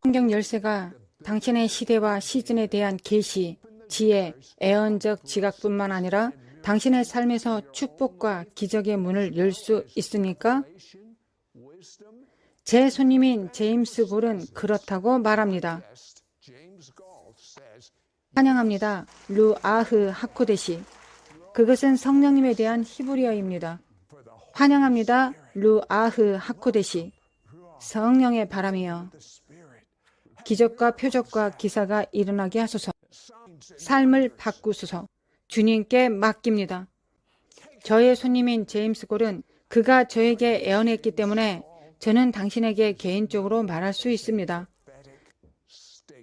성경 열쇠가 당신의 시대와 시즌에 대한 계시, 지혜, 애언적 지각뿐만 아니라 당신의 삶에서 축복과 기적의 문을 열 수 있습니까? 제 손님인 제임스 골은 그렇다고 말합니다. 환영합니다. 루아흐 하코데시. 그것은 성령님에 대한 히브리어입니다. 환영합니다. 루아흐 하코데시. 성령의 바람이여. 기적과 표적과 기사가 일어나게 하소서. 삶을 바꾸소서. 주님께 맡깁니다. 저의 손님인 제임스 골은 그가 저에게 애언했기 때문에 저는 당신에게 개인적으로 말할 수 있습니다.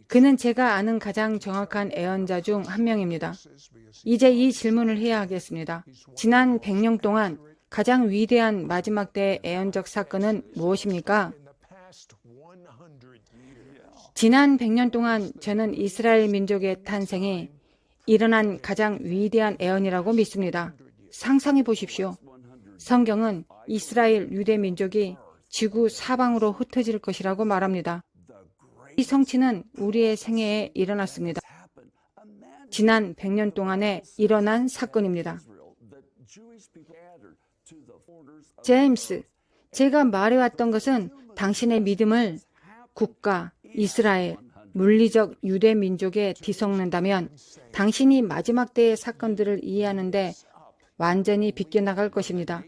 그는 제가 아는 가장 정확한 애언자 중 한 명입니다. 이제 이 질문을 해야 하겠습니다. 지난 100년 동안 가장 위대한 마지막 때의 애언적 사건은 무엇입니까? 지난 100년 동안 저는 이스라엘 민족의 탄생이 일어난 가장 위대한 애언이라고 믿습니다. 상상해 보십시오. 성경은 이스라엘 유대 민족이 지구 사방으로 흩어질 것이라고 말합니다. 이 성취는 우리의 생애에 일어났습니다. 지난 100년 동안에 일어난 사건입니다. 제임스, 제가 말해왔던 것은 당신의 믿음을 국가, 이스라엘, 물리적 유대 민족에 뒤섞는다면 당신이 마지막 때의 사건들을 이해하는데 완전히 비껴나갈 것입니다.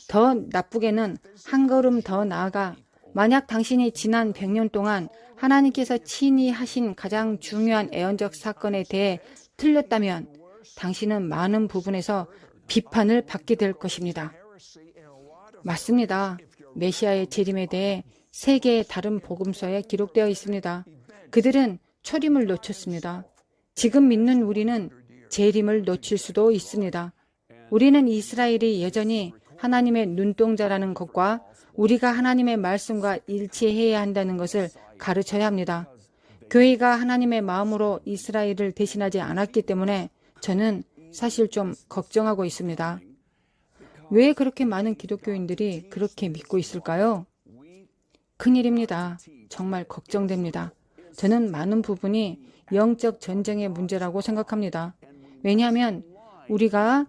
더 나쁘게는 한 걸음 더 나아가 만약 당신이 지난 100년 동안 하나님께서 친히 하신 가장 중요한 애언적 사건에 대해 틀렸다면 당신은 많은 부분에서 비판을 받게 될 것입니다. 맞습니다. 메시아의 재림에 대해 세 개의 다른 복음서에 기록되어 있습니다. 그들은 초림을 놓쳤습니다. 지금 믿는 우리는 재림을 놓칠 수도 있습니다. 우리는 이스라엘이 여전히 하나님의 눈동자라는 것과 우리가 하나님의 말씀과 일치해야 한다는 것을 가르쳐야 합니다. 교회가 하나님의 마음으로 이스라엘을 대신하지 않았기 때문에 저는 사실 좀 걱정하고 있습니다. 왜 그렇게 많은 기독교인들이 그렇게 믿고 있을까요? 큰일입니다. 정말 걱정됩니다. 저는 많은 부분이 영적 전쟁의 문제라고 생각합니다. 왜냐하면 우리가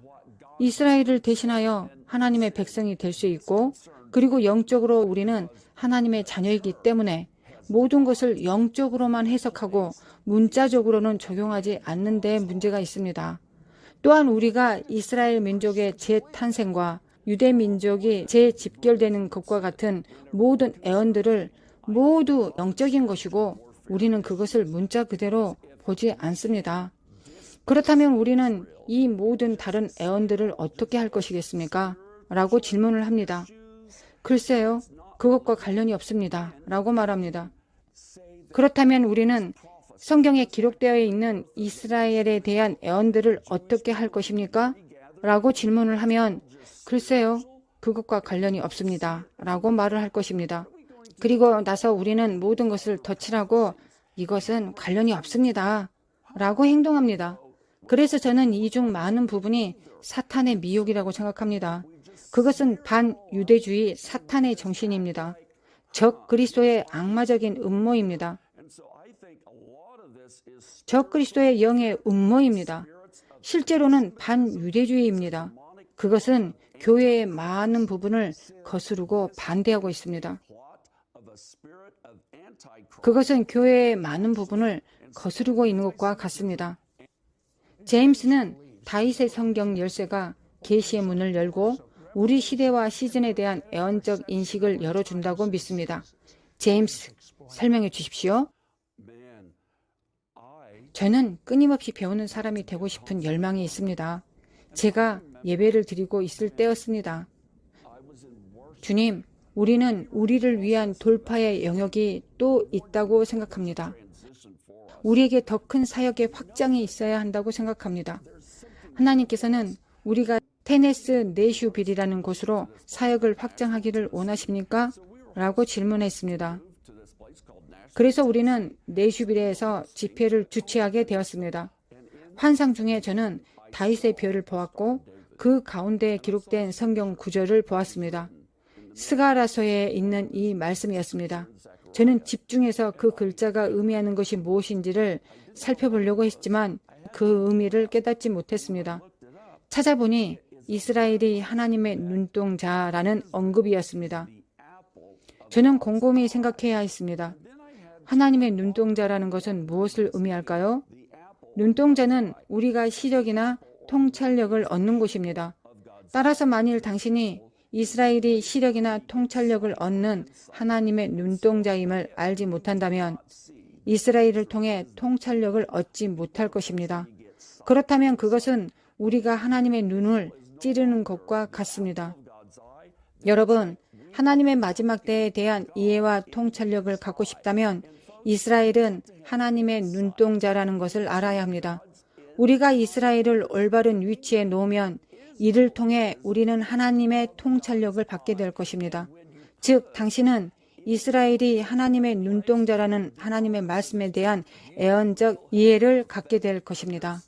이스라엘을 대신하여 하나님의 백성이 될 수 있고 그리고 영적으로 우리는 하나님의 자녀이기 때문에 모든 것을 영적으로만 해석하고 문자적으로는 적용하지 않는 데 문제가 있습니다. 또한 우리가 이스라엘 민족의 재탄생과 유대 민족이 재집결되는 것과 같은 모든 애언들을 모두 영적인 것이고 우리는 그것을 문자 그대로 보지 않습니다. 그렇다면 우리는 이 모든 다른 애언들을 어떻게 할 것이겠습니까? 라고 질문을 합니다. 글쎄요, 그것과 관련이 없습니다. 라고 말합니다. 그렇다면 우리는 성경에 기록되어 있는 이스라엘에 대한 애언들을 어떻게 할 것입니까? 라고 질문을 하면 글쎄요, 그것과 관련이 없습니다. 라고 말을 할 것입니다. 그리고 나서 우리는 모든 것을 덧칠하고 이것은 관련이 없습니다. 라고 행동합니다. 그래서 저는 이 중 많은 부분이 사탄의 미혹이라고 생각합니다. 그것은 반유대주의 사탄의 정신입니다. 적 그리스도의 악마적인 음모입니다. 적 그리스도의 영의 음모입니다. 실제로는 반유대주의입니다. 그것은 교회의 많은 부분을 거스르고 반대하고 있습니다. 그것은 교회의 많은 부분을 거스르고 있는 것과 같습니다. 제임스는 다윗의 성경 열쇠가 계시의 문을 열고 우리 시대와 시즌에 대한 애언적 인식을 열어준다고 믿습니다. 제임스, 설명해 주십시오. 저는 끊임없이 배우는 사람이 되고 싶은 열망이 있습니다. 제가 예배를 드리고 있을 때였습니다. 주님, 우리는 우리를 위한 돌파의 영역이 또 있다고 생각합니다. 우리에게 더 큰 사역의 확장이 있어야 한다고 생각합니다. 하나님께서는 우리가 테네스 네슈빌이라는 곳으로 사역을 확장하기를 원하십니까? 라고 질문했습니다. 그래서 우리는 네슈빌에서 집회를 주최하게 되었습니다. 환상 중에 저는 다윗의 별을 보았고 그 가운데에 기록된 성경 구절을 보았습니다. 스가랴서에 있는 이 말씀이었습니다. 저는 집중해서 그 글자가 의미하는 것이 무엇인지를 살펴보려고 했지만 그 의미를 깨닫지 못했습니다. 찾아보니 이스라엘이 하나님의 눈동자라는 언급이었습니다. 저는 곰곰이 생각해야 했습니다. 하나님의 눈동자라는 것은 무엇을 의미할까요? 눈동자는 우리가 시력이나 통찰력을 얻는 곳입니다. 따라서 만일 당신이 이스라엘이 시력이나 통찰력을 얻는 하나님의 눈동자임을 알지 못한다면 이스라엘을 통해 통찰력을 얻지 못할 것입니다. 그렇다면 그것은 우리가 하나님의 눈을 찌르는 것과 같습니다. 여러분, 하나님의 마지막 때에 대한 이해와 통찰력을 갖고 싶다면 이스라엘은 하나님의 눈동자라는 것을 알아야 합니다. 우리가 이스라엘을 올바른 위치에 놓으면 이를 통해 우리는 하나님의 통찰력을 받게 될 것입니다. 즉, 당신은 이스라엘이 하나님의 눈동자라는 하나님의 말씀에 대한 애언적 이해를 갖게 될 것입니다.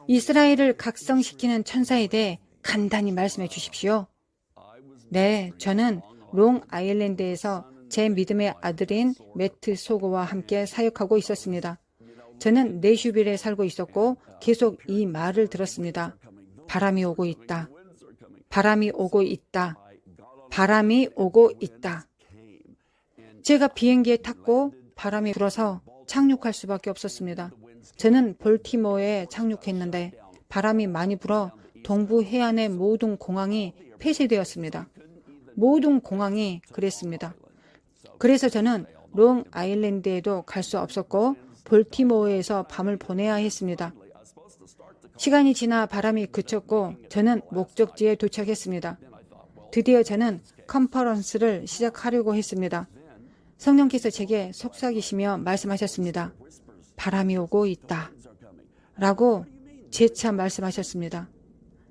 이스라엘을 각성시키는 천사에 대해 간단히 말씀해 주십시오. 네, 저는 롱 아일랜드에서 제 믿음의 아들인 매트 소고와 함께 사역하고 있었습니다. 저는 내슈빌에 살고 있었고 계속 이 말을 들었습니다. 바람이 오고 있다. 바람이 오고 있다. 바람이 오고 있다. 제가 비행기에 탔고 바람이 불어서 착륙할 수밖에 없었습니다. 저는 볼티모어에 착륙했는데 바람이 많이 불어 동부 해안의 모든 공항이 폐쇄되었습니다. 모든 공항이 그랬습니다. 그래서 저는 롱 아일랜드에도 갈 수 없었고 볼티모어에서 밤을 보내야 했습니다. 시간이 지나 바람이 그쳤고 저는 목적지에 도착했습니다. 드디어 저는 컨퍼런스를 시작하려고 했습니다. 성령께서 제게 속삭이시며 말씀하셨습니다. 바람이 오고 있다. 라고 재차 말씀하셨습니다.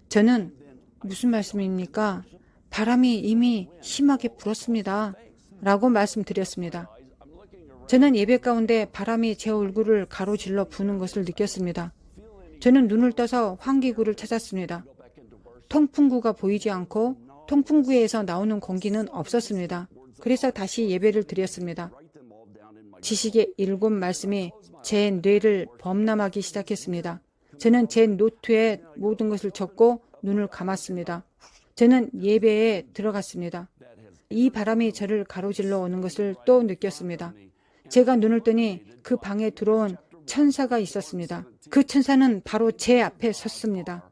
저는 무슨 말씀입니까? 바람이 이미 심하게 불었습니다. 라고 말씀드렸습니다. 저는 예배 가운데 바람이 제 얼굴을 가로질러 부는 것을 느꼈습니다. 저는 눈을 떠서 환기구를 찾았습니다. 통풍구가 보이지 않고 통풍구에서 나오는 공기는 없었습니다. 그래서 다시 예배를 드렸습니다. 지식의 7 말씀이 제 뇌를 범람하기 시작했습니다. 저는 제 노트에 모든 것을 적고 눈을 감았습니다. 저는 예배에 들어갔습니다. 이 바람이 저를 가로질러 오는 것을 또 느꼈습니다. 제가 눈을 뜨니 그 방에 들어온 천사가 있었습니다. 그 천사는 바로 제 앞에 섰습니다.